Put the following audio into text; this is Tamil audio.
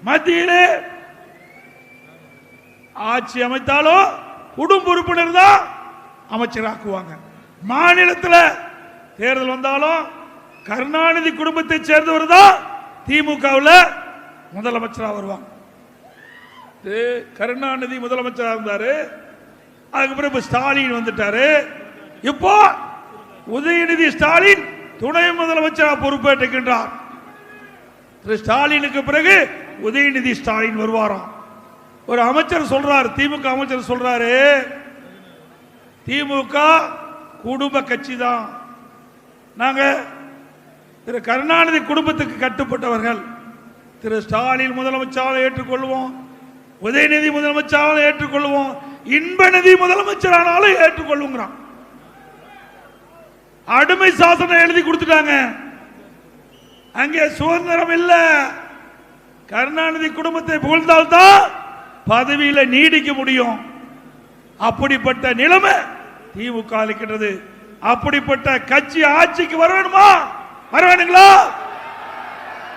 மத்தியிலே ஆட்சி அமைத்தாலும் குடும்ப உறுப்பினர் தான் அமைச்சராக்குவாங்க. மாநிலத்தில் தேர்தல் வந்தாலும் கருணாநிதி குடும்பத்தை சேர்ந்தவர் தான் திமுகவில் முதலமைச்சராக வருவாங்க. கருணாநிதி முதலமைச்சராக இருந்தாரு, அதுக்கு பிறகு ஸ்டாலின் வந்துட்டாரு. இப்போ உதயநிதி ஸ்டாலின் துணை முதலமைச்சராக பொறுப்பேற்றுகின்றார். திரு ஸ்டாலினுக்கு பிறகு உதயநிதி ஸ்டாலின் வருவாராம். ஒரு அமைச்சர் சொல்றாரு, திமுக அமைச்சர் சொல்றாரு, திமுக குடும்ப கட்சி தான், நாங்க திரு கருணாநிதி குடும்பத்துக்கு கட்டுப்பட்டவர்கள். திரு ஸ்டாலின் முதலமைச்சராக ஏற்றுக்கொள்வோம், உதயநிதி முதலமைச்சராக ஏற்றுக்கொள்வோம், இன்பநிதி முதலமைச்சரானாலும் ஏற்றுக்கொள்ளுங்கிறான். அடிமை சாசனம் எழுதி கொடுத்துட்டாங்க. அங்கே சுதந்திரம் இல்ல. கருணாநிதி குடும்பத்தை புகழ்ந்தால்தான் பதவியில நீடிக்க முடியும். அப்படிப்பட்ட நிலைமை திமுக இருக்கின்றது. அப்படிப்பட்ட கட்சி ஆட்சிக்கு வர வேணுமா? வர வேணுங்களா?